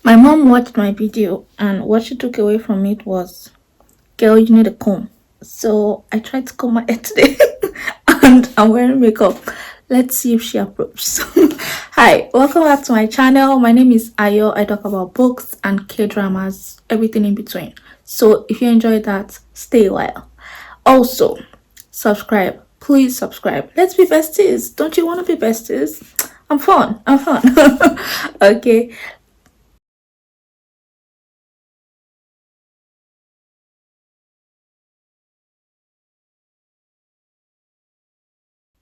My mom watched my video, and what she took away from it was, "Girl, you need a comb." So I tried to comb my hair today, and I'm wearing makeup. Let's see if she approves. Hi, welcome back to my channel. My name is Ayo. I talk about books and K dramas, everything in between. So if you enjoyed that, stay a while. Also, subscribe. Please subscribe. Let's be besties. Don't you want to be besties? I'm fun. I'm fun. Okay.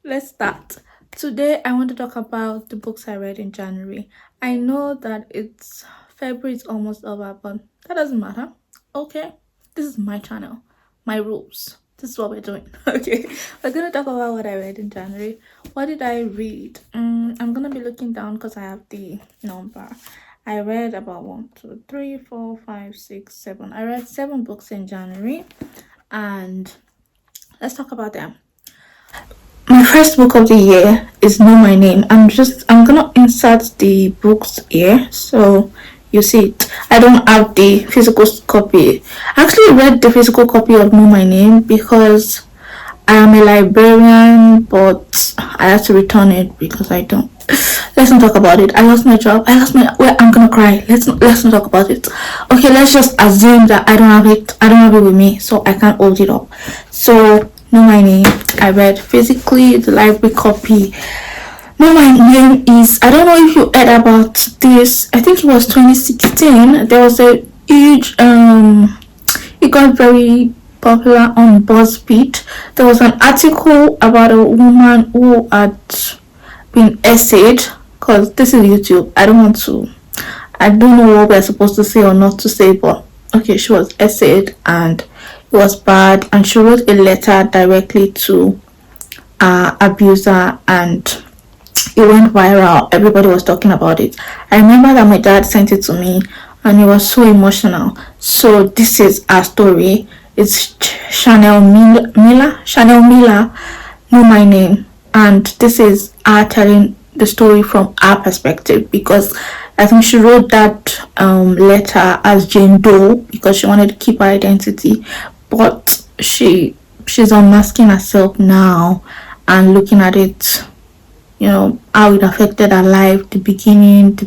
Let's start. Today, I want to talk about the books I read in January. I know that it's February is almost over, but that doesn't matter. Okay, this is my channel, my rules. This is what we're doing. Okay, we're gonna talk about what I read in January. What did I read? I'm gonna be looking down because I have the number. I read about 1, 2, 3, 4, 5, 6, 7. I read 7 books in January, and let's talk about them. My first book of the year is Know My Name. I'm gonna insert the books here so you see it. I don't have the physical copy. I actually read the physical copy of Know My Name because I am a librarian, but I had to return it because I don't. Let's not talk about it. I lost my job. Well, I'm gonna cry. Let's not talk about it. Okay, let's just assume that I don't have it. I don't have it with me, so I can't hold it up. So Know My Name. I read physically the library copy. Know My Name is, I don't know if you heard about this. I think it was 2016. There was a huge it got very popular on BuzzFeed. There was an article about a woman who had been essayed, because this is YouTube. I don't know what we're supposed to say or not to say, but okay, she was essayed and it was bad, and she wrote a letter directly to abuser, and it went viral. Everybody was talking about it. I remember that my dad sent it to me, and it was so emotional. So this is our story. It's Chanel Miller, Know My Name, and this is her telling the story from our perspective, because I think she wrote that letter as Jane Doe because she wanted to keep her identity, but she's unmasking herself now and looking at it, how it affected her life, the beginning,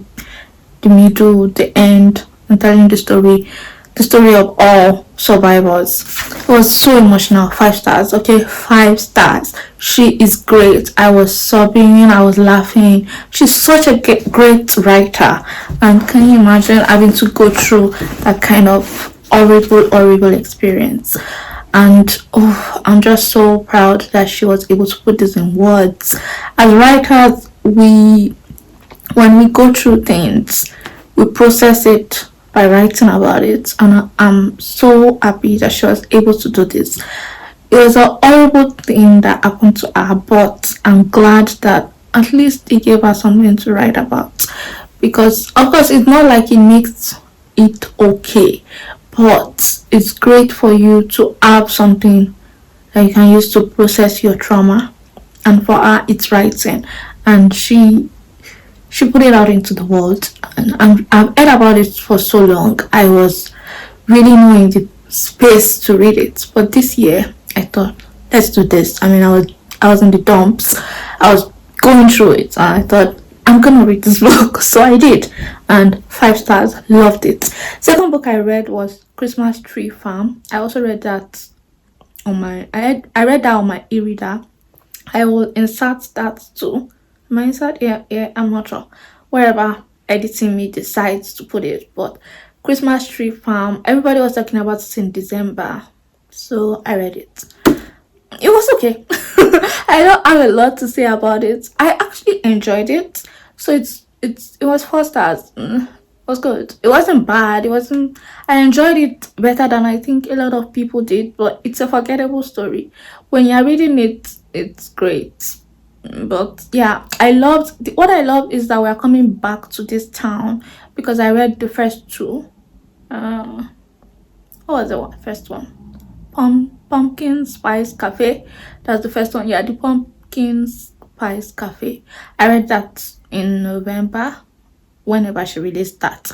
the middle, the end, and telling the story of all survivors. It was so emotional. 5 stars. Okay, 5 stars. She is great. I was sobbing, I was laughing. She's such a great writer, and can you imagine having to go through that kind of horrible experience? And I'm just so proud that she was able to put this in words. As writers, when we go through things, we process it by writing about it, and I'm so happy that she was able to do this. It was a horrible thing that happened to her, but I'm glad that at least it gave her something to write about, because of course it's not like it makes it okay, but it's great for you to have something that you can use to process your trauma. And for her, it's writing, and she put it out into the world, and I've heard about it for so long. I was really knowing the space to read it, but this year I thought, let's do this. I was in the dumps. I was going through it, and I thought, I'm gonna read this book. So I did, and 5 stars. Loved it. Second book I read was Christmas Tree Farm. I also read that I read that on my e-reader. I will insert that too. Am I insert? Yeah, I'm not sure. Wherever editing me decides to put it. But Christmas Tree Farm, everybody was talking about it in December. So I read it. It was okay. I don't have a lot to say about it. I actually enjoyed it. So it was 4 stars. It was good. It wasn't bad. I enjoyed it better than I think a lot of people did, but it's a forgettable story. When you're reading it, it's great. But yeah, what I love is that we're coming back to this town, because I read the first two. What was the first one? Pumpkin Spice Cafe. That's the first one. Yeah, the Pumpkin Spice Cafe. I read that in November, whenever she released that.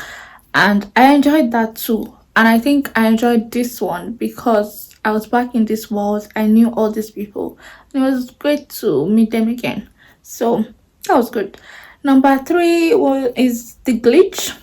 and I enjoyed that too. And I think I enjoyed this one because I was back in this world. I knew all these people. And it was great to meet them again. So that was good. Number three is the glitch.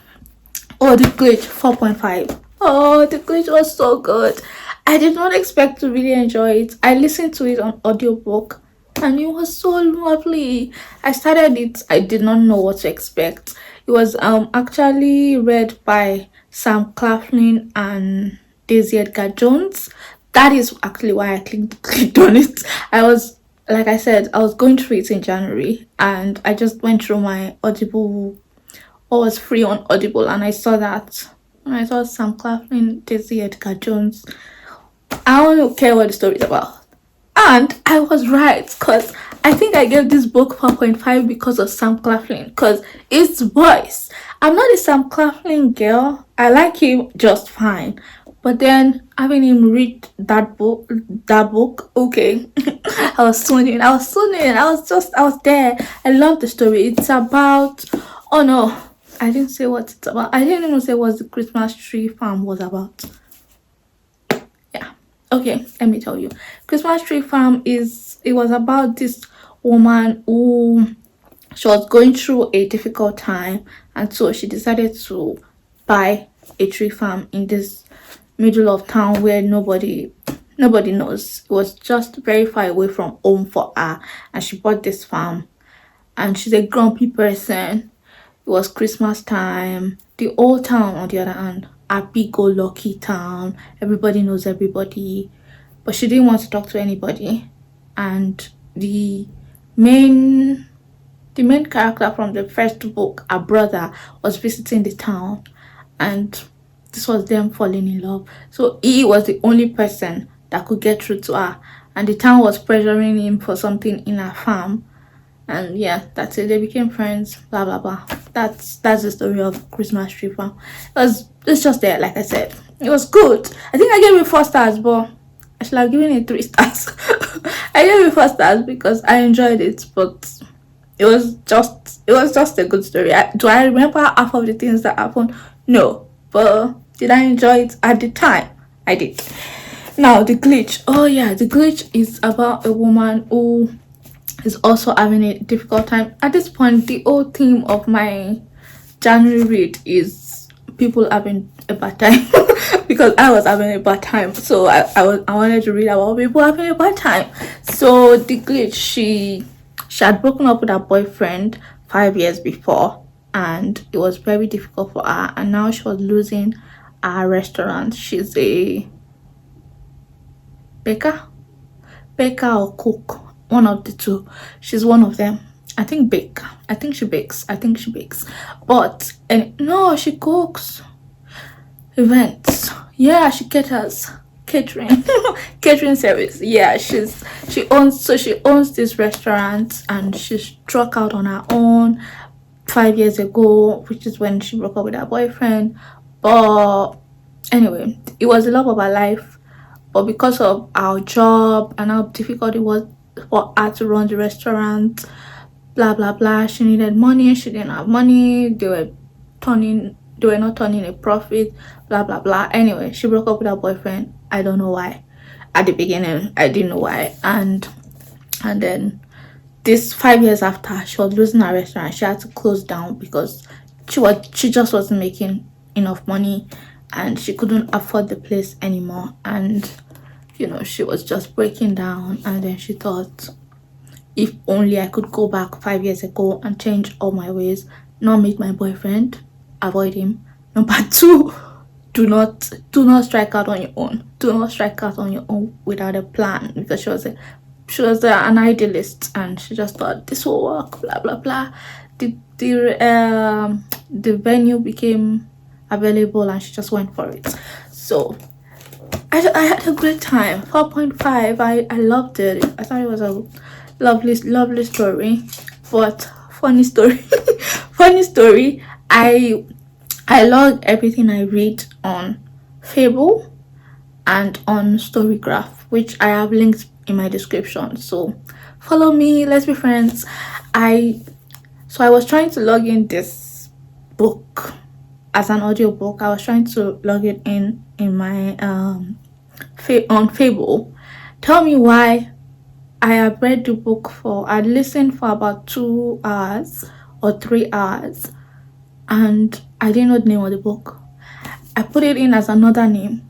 Oh, the glitch 4.5. Oh, the glitch was so good. I did not expect to really enjoy it. I listened to it on audiobook and it was so lovely. I started it, I did not know what to expect. It was actually read by Sam Claflin and Daisy Edgar Jones. That is actually why I clicked on it. I was, like I said, I was going through it in January and I just went through my Audible, what was free on Audible, and I saw that. And I saw Sam Claflin, Daisy Edgar Jones. I don't care what the story is about. And I was right because I think I gave this book 4.5 because of Sam Claflin, because his voice. I'm not a Sam Claflin girl. I like him just fine. But then having him read that book, okay. I was swooning. I was there. I love the story. It's about, oh no, I didn't say what it's about. I didn't even say what the Christmas tree farm was about. Yeah. Okay, let me tell you. Christmas tree farm it was about this woman who, she was going through a difficult time, and so she decided to buy a tree farm in this middle of town where nobody knows. It was just very far away from home for her, and she bought this farm. And she's a grumpy person. It was Christmas time. The old town, on the other hand, happy-go-lucky town. Everybody knows everybody, but she didn't want to talk to anybody. And main the main character from the first book, her brother, was visiting the town, and this was them falling in love. So he was the only person that could get through to her, and the town was pressuring him for something in her farm. And yeah, that's it. They became friends. Blah blah blah. That's the story of Christmas Tree Farm. It's just there, like I said. It was good. I think I gave it 4 stars, but I should have given it 3 stars. I gave it 4 stars because I enjoyed it, but it was just a good story. Do I remember half of the things that happened? No, but did I enjoy it at the time? I did. Now the glitch. Oh yeah, the glitch is about a woman who is also having a difficult time. At this point, the whole theme of my January read is people having a bad time because I was having a bad time. So I wanted to read about people having a bad time. So the glitch, she had broken up with her boyfriend 5 years before, and it was very difficult for her. And now she was losing her restaurant. She's a baker, or cook, one of the two. She's one of them. I think she bakes. But and no, she cooks. Events. Yeah, she caters. Catering. Catering service. Yeah, she owns this restaurant, and she struck out on her own 5 years ago, which is when she broke up with her boyfriend. But anyway, it was the love of her life. But because of our job and how difficult it was for her to run the restaurant, blah blah blah, she needed money, she didn't have money, they were not turning a profit, blah blah blah. Anyway, she broke up with her boyfriend. I don't know why. At the beginning, I didn't know why. And then this 5 years after, she was losing her restaurant. She had to close down because she just wasn't making enough money, and she couldn't afford the place anymore. And she was just breaking down. And then she thought, if only I could go back 5 years ago and change all my ways, not meet my boyfriend, avoid him. Number two, do not strike out on your own. Do not strike out on your own without a plan, because she was an idealist, and she just thought this will work, blah blah blah. The venue became available, and she just went for it. So I had a great time. 4.5. I loved it. I thought it was a lovely story. But funny story. Funny story. I log everything I read on Fable and on Storygraph, which I have links in my description. So follow me. Let's be friends. I was trying to log in this book as an audiobook. I was trying to log it in my on Fable. Tell me why I have read the book for, I listened for about 2 hours or 3 hours, and I didn't know the name of the book. I put it in as another name,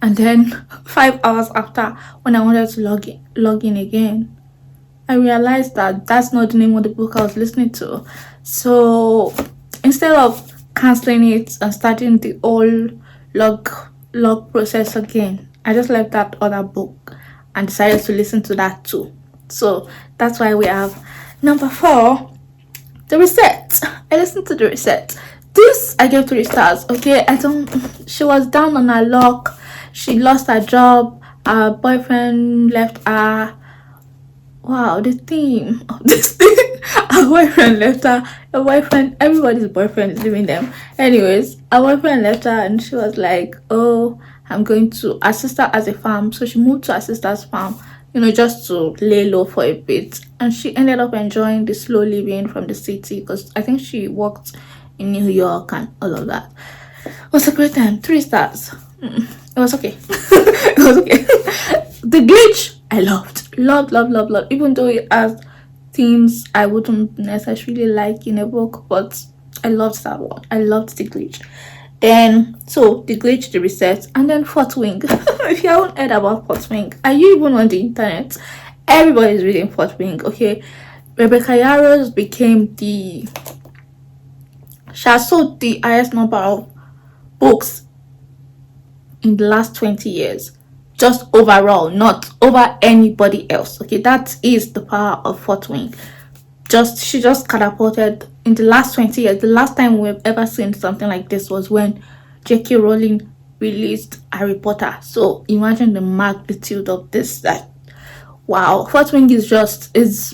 and then 5 hours after, when I wanted to log in again, I realized that that's not the name of the book I was listening to. So instead of canceling it and starting the whole log process again, I just left that other book and decided to listen to that too. So that's why we have number 4, The Reset. I listened to The Reset. This I gave 3 stars. Okay, she was down on her luck. She lost her job. Her boyfriend left her. Wow, the theme of this thing. Her boyfriend left her. Her boyfriend, everybody's boyfriend is leaving them. Anyways, her boyfriend left her, and she was like, oh, I'm going to, her sister has a farm, so she moved to her sister's farm, just to lay low for a bit. And she ended up enjoying the slow living from the city, because I think she worked in New York and all of that. It was a great time. 3 stars. It was okay. It was okay. The Glitch, I loved. Even though it has themes I wouldn't necessarily like in a book, but I loved that one. I loved The Glitch. Then, so The Glitch, The Reset, and then Fourth Wing. If you haven't heard about Fourth Wing, are you even on the internet? Everybody's reading Fourth Wing, okay? Rebecca Yarros became she has sold the highest number of books in the last 20 years. Just overall, not over anybody else. Okay, that is the power of Fourth Wing. She just catapulted in the last 20 years. The last time we've ever seen something like this was when J.K. Rowling released Harry Potter. So imagine the magnitude of this. That wow, Fourth Wing is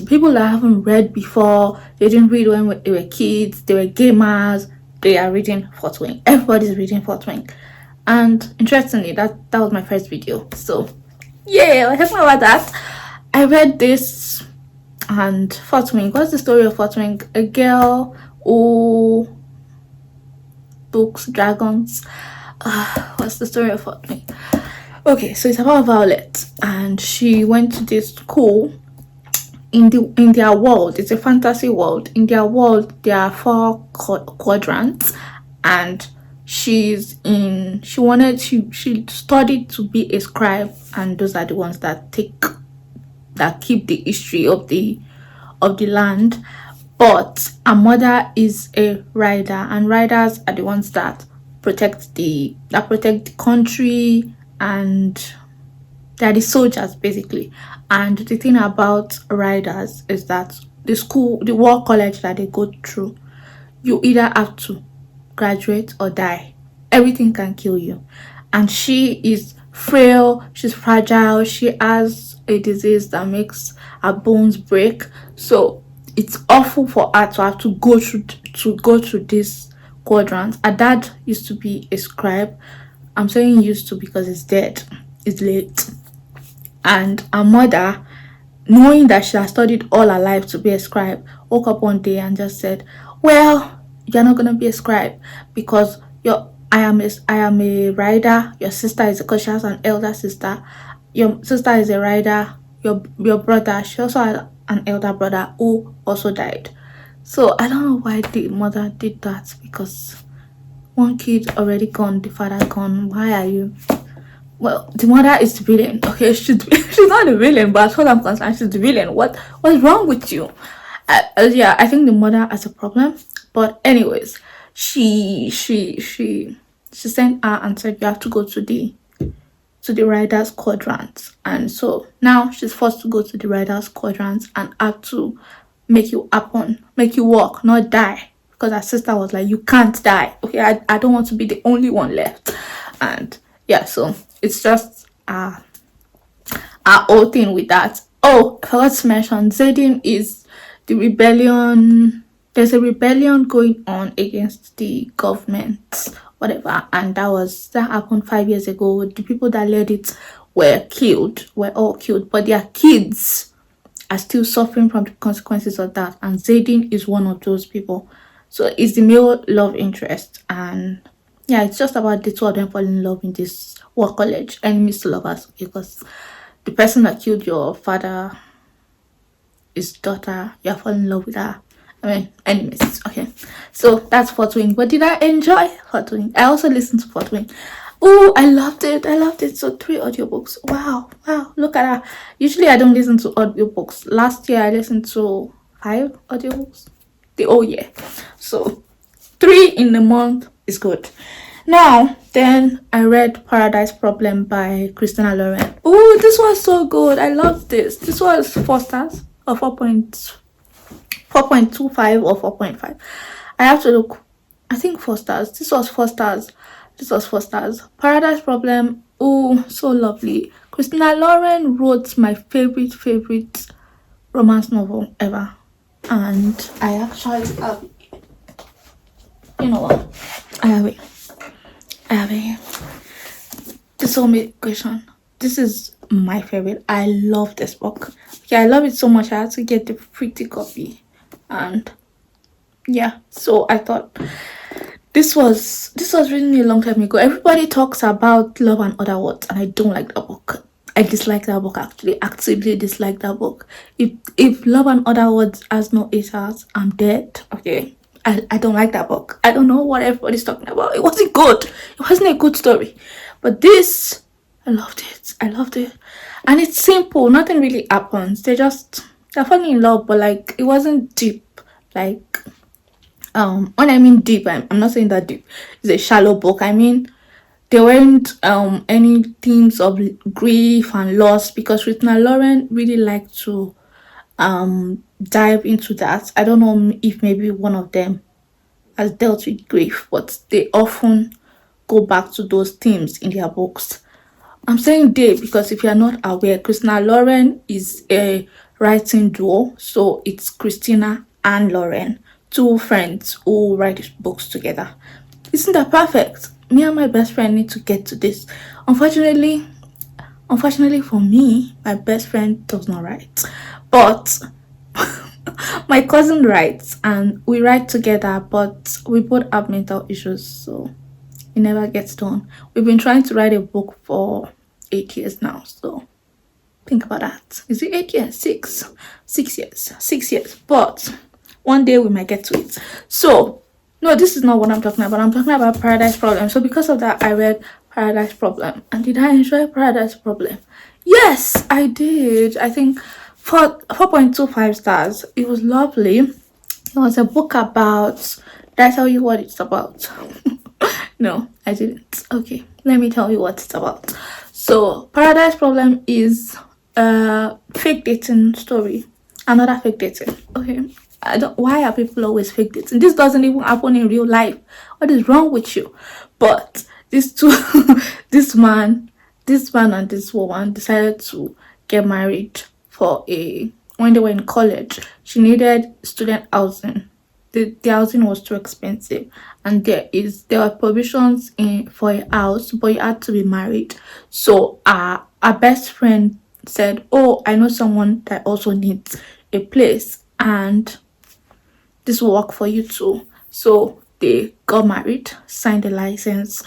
people that haven't read before. They didn't read when they were kids. They were gamers. They are reading Fourth Wing. Everybody's reading Fourth Wing. And interestingly, that was my first video. So yeah, we're talking about that. I read this, and Fourth Wing. What's the story of Fourth Wing? A girl who books dragons. What's the story of Fourth Wing? Okay, so it's about Violet, and she went to this school. In their world, it's a fantasy world. In their world, there are 4 quadrants, and she studied to be a scribe, and those are the ones that keep the history of the land. But her mother is a rider, and riders are the ones that protect the country, and they're the soldiers basically. And the thing about riders is that the war college that they go through, you either have to graduate or die. Everything can kill you. And she is frail, she's fragile, she has a disease that makes her bones break. So it's awful for her to have to go through this quadrant. Her dad used to be a scribe. I'm saying used to because it's dead. It's late. And her mother, knowing that she has studied all her life to be a scribe, woke up one day and just said, well, you're not gonna be a scribe because I am a rider. Your sister is, because she has an elder sister. Your sister is a rider. Your brother, she also had an elder brother who also died. So I don't know why the mother did that, because one kid already gone, the father gone. Why are you? Well, the mother is the villain. Okay, she's not the villain, but as far as I'm concerned, she's the villain. What's wrong with you? Yeah, I think the mother has a problem. But anyways, she sent her and said you have to go to the riders quadrant, and so now she's forced to go to the riders quadrant and have to make you walk, not die, because her sister was like, you can't die. Okay, I don't want to be the only one left. And yeah, so it's just our whole thing with that. Oh, I forgot to mention, Zayden is the rebellion. There's a rebellion going on against the government, whatever, and that happened 5 years ago. The people that led it were all killed, but their kids are still suffering from the consequences of that, and Zayden is one of those people So it's the male love interest, and yeah, it's just about the two of them falling in love in this war college, enemies to lovers, because the person that killed your father, his daughter, you're falling in love with her. I mean, enemies. Okay, so that's Fort Wing. But did I enjoy Fort Wing? I also listened to Fort Wing. Oh, I loved it. I loved it. So 3 audiobooks. Wow, wow. Look at that. Usually I don't listen to audiobooks. Last year I listened to 5 audiobooks the whole year. So 3 in a month is good. Now, then I read Paradise Problem by Christina Lauren. Oh, this was so good. I loved this. This was 4 stars or 4.25 or 4.5. I have to look. I think 4 stars. This was 4 stars. This was 4 stars. Paradise Problem. Oh, so lovely. Christina Lauren wrote my favorite romance novel ever. And I actually have, you know what? I have it. The soulmate question. This is my favorite. I love this book. Yeah, I love it so much. I had to get the pretty copy. And yeah, so I thought this was written a long time ago. Everybody talks about Love and Other Words, and I don't like that book. I dislike that book, actually. Actively dislike that book. If Love and Other Words has no 8 stars, I'm dead. Okay. I don't like that book. I don't know what everybody's talking about. It wasn't good. It wasn't a good story. But this, I loved it. And it's simple. Nothing really happens. They're falling in love, but like it wasn't deep. Like when I mean deep, I'm not saying that deep. It's a shallow book. I mean there weren't any themes of grief and loss, because Rita Lauren really liked to dive into that. I don't know if maybe one of them has dealt with grief, but they often go back to those themes in their books. I'm saying they because if you're not aware, Christina Lauren is a writing duo. So it's Christina and Lauren, 2 friends who write books together. Isn't that perfect? Me and my best friend need to get to this. Unfortunately for me, my best friend does not write. But my cousin writes and we write together, but we both have mental issues, so it never gets done. We've been trying to write a book for 8 years now, so think about that. Is it 8 years? 6 years. 6 years. But one day we might get to it. So no, this is not what I'm talking about. I'm talking about Paradise Problem. So because of that, I read Paradise Problem. And did I enjoy Paradise Problem? Yes, I did. I think 4.25 stars. It was lovely. It was a book about. Did I tell you what it's about? No, I didn't. Okay, let me tell you what it's about. So Paradise Problem is a fake dating story. Another fake dating. Okay. Why are people always fake dating? This doesn't even happen in real life. What is wrong with you? But these two this man and this woman decided to get married when they were in college. She needed student housing. The housing was too expensive, and there were provisions for a house, but you had to be married. So our best friend said, oh, I know someone that also needs a place, and this will work for you too. So they got married, signed the license,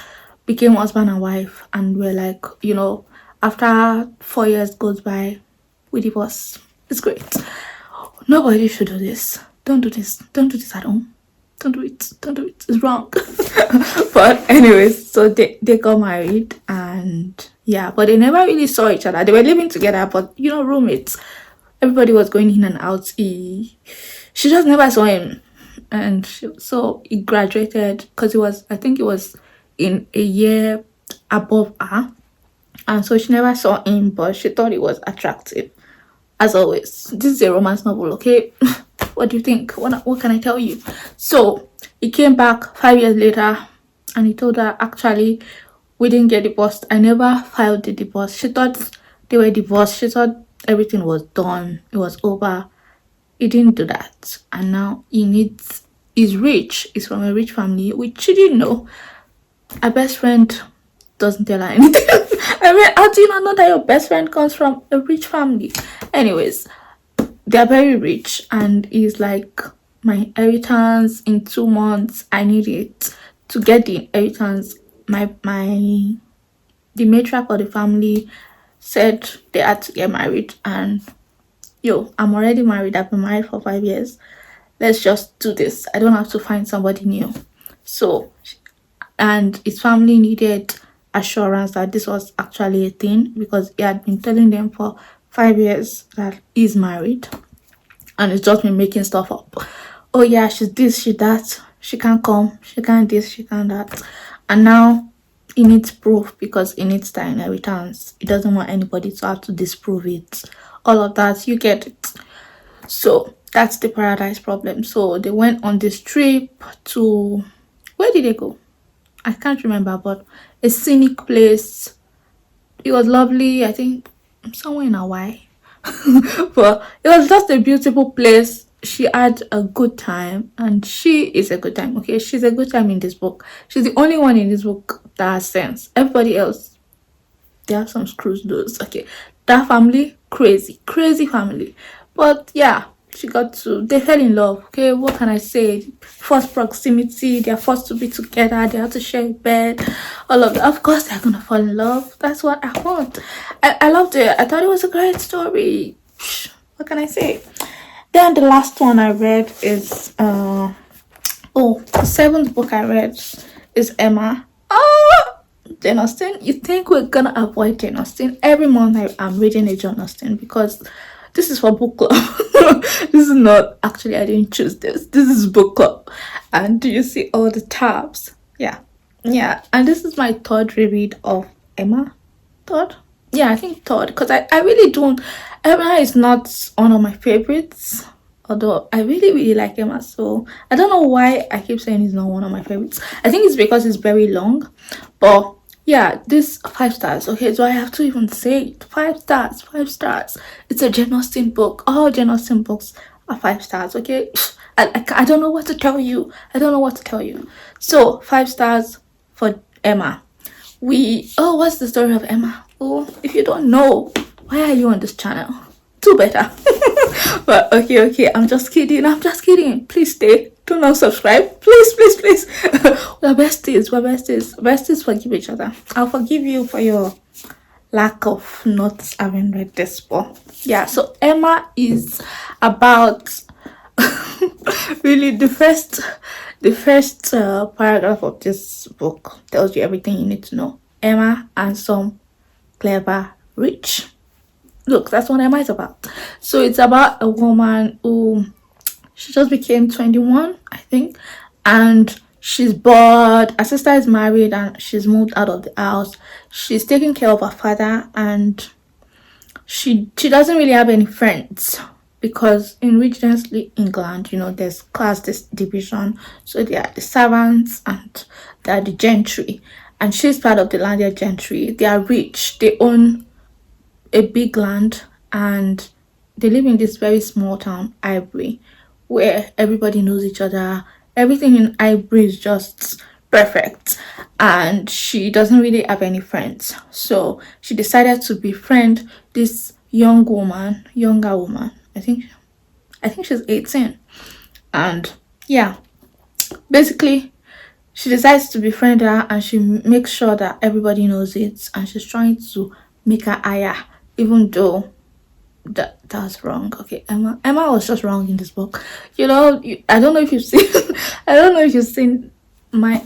became husband and wife, and we're like, after 4 years goes by, we divorce. It's great. Nobody should do this. Don't do this at home. Don't do it. It's wrong. But anyways, so they got married, and yeah, but they never really saw each other. They were living together, but roommates. Everybody was going in and out. She just never saw him, and so he graduated because I think it was in a year above her, and so she never saw him, but she thought he was attractive. As always, this is a romance novel, okay? What do you think? What can I tell you? So he came back 5 years later, and he told her, actually, we didn't get divorced. I never filed the divorce. She thought they were divorced. She thought everything was done. It was over. He didn't do that, and now he's rich. He's from a rich family, which she didn't know. Her best friend doesn't tell her anything. I mean, how do you not know that your best friend comes from a rich family? Anyways, they're very rich, and he's like my inheritance in 2 months. I need it to get the inheritance. My the matriarch of the family said they had to get married, and yo, I'm already married. I've been married for 5 years. Let's just do this. I don't have to find somebody new. So, and his family needed assurance that this was actually a thing, because he had been telling them for 5 years that he's married, and it's just been making stuff up. Oh yeah, she's this, she that, she can't come, she can't this, she can't that. And now he needs proof because he needs the inheritance. He doesn't want anybody to have to disprove it. All of that, you get it. So that's the paradise problem. So they went on this trip to, where did they go? I can't remember, but a scenic place. It was lovely. I think somewhere in Hawaii. But it was just a beautiful place. She had a good time, and she is a good time. Okay, she's a good time in this book. She's the only one in this book that has sense. Everybody else, they have some screws loose. Okay, that family, crazy family. But yeah, they fell in love. Okay, what can I say? First proximity, they're forced to be together, they have to share a bed, all of that. Of course they're gonna fall in love. That's what I want. I loved it. I thought it was a great story. What can I say? Then the last one I read is the seventh book I read is Emma. Jane Austen. You think we're gonna avoid Jane Austen? Every month I'm reading a Jane Austen because this is for book club. This is not actually, I didn't choose this. This is book club. And do you see all the tabs? Yeah. And this is my third reread of Emma. Third? Yeah, I think third, because I really don't. Emma is not one of my favorites, although I really like Emma. So I don't know why I keep saying it's not one of my favorites. I think it's because it's very long. But yeah, this 5 stars. Okay, so I have to even say it. 5 stars, 5 stars. It's a Jane Austen book. All Jane Austen books are 5 stars. Okay, I don't know what to tell you. So 5 stars for Emma. What's the story of Emma? Oh, if you don't know, why are you on this channel? Do better. But okay, I'm just kidding. Please stay. Do not subscribe. Please. We're besties forgive each other. I'll forgive you for your lack of not having read this book. Yeah, so Emma is about really the first paragraph of this book tells you everything you need to know. Emma, handsome, clever, rich. Look, that's what Emma is about. So it's about a woman who, she just became 21, I think, and she's bored. Her sister is married and she's moved out of the house. She's taking care of her father, and she doesn't really have any friends, because in Regency England, there's class division. So there are the servants and there are the gentry, and she's part of the landed gentry. They are rich. They own a big land, and they live in this very small town, Ivory, where everybody knows each other. Everything in Ivory is just perfect, and she doesn't really have any friends. So she decided to befriend this younger woman. I think she's 18, and yeah, basically she decides to befriend her, and she makes sure that everybody knows it, and she's trying to make her higher, even though that's wrong. Okay, Emma was just wrong in this book. I don't know if you've seen I don't know if you've seen my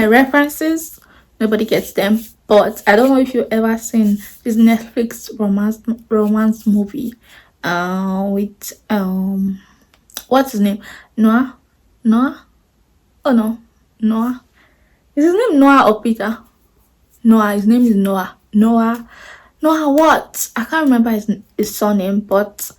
references. Nobody gets them, but I don't know if you've ever seen this Netflix romance movie with what's his name? Noah? Oh no, Noah. Is his name Noah or Peter? Noah. His name is Noah. Noah what? I can't remember his surname, but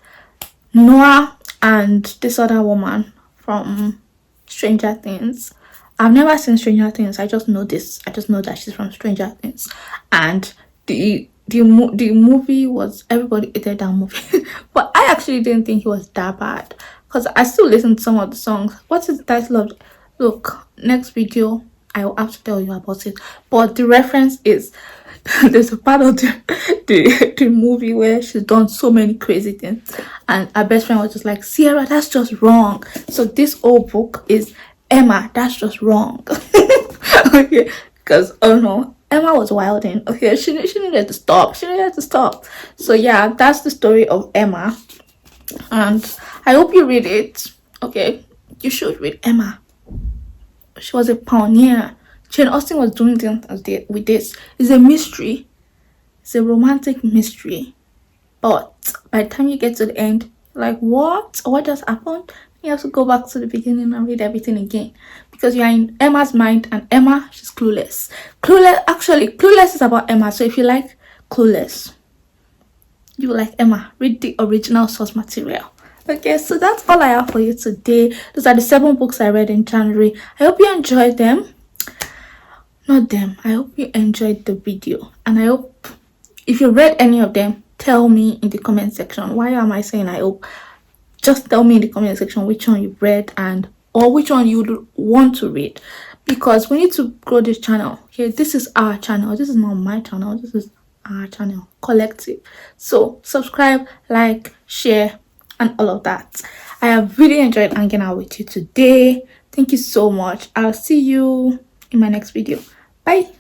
Noah and this other woman from Stranger Things. I've never seen Stranger Things. I just know this. I just know that she's from Stranger Things. And the movie was, everybody hated that movie. But I actually didn't think it was that bad, because I still listen to some of the songs. What is the title of? Look, next video I will have to tell you about it. But the reference is, there's a part of the movie where she's done so many crazy things, and her best friend was just like, Sierra, that's just wrong. So this whole book is Emma, that's just wrong. Okay, because oh no, Emma was wilding. Okay, she needed to stop. She needed to stop. So yeah, that's the story of Emma, and I hope you read it. Okay, you should read Emma. She was a pioneer. Jane Austen was doing things with this. It's a mystery. It's a romantic mystery. But by the time you get to the end, like, what? What just happened? You have to go back to the beginning and read everything again. Because you're in Emma's mind, and Emma, she's clueless. Clueless is about Emma. So if you like Clueless, you like Emma, read the original source material. Okay, so that's all I have for you today. Those are the 7 books I read in January. I hope you enjoyed them. Not them. I hope you enjoyed the video. And I hope if you read any of them, tell me in the comment section. Why am I saying I hope? Just tell me in the comment section which one you've read or which one you want to read. Because we need to grow this channel. Okay, this is our channel. This is not my channel. This is our channel, collective. So subscribe, like, share, and all of that. I have really enjoyed hanging out with you today. Thank you so much. I'll see you in my next video. Bye.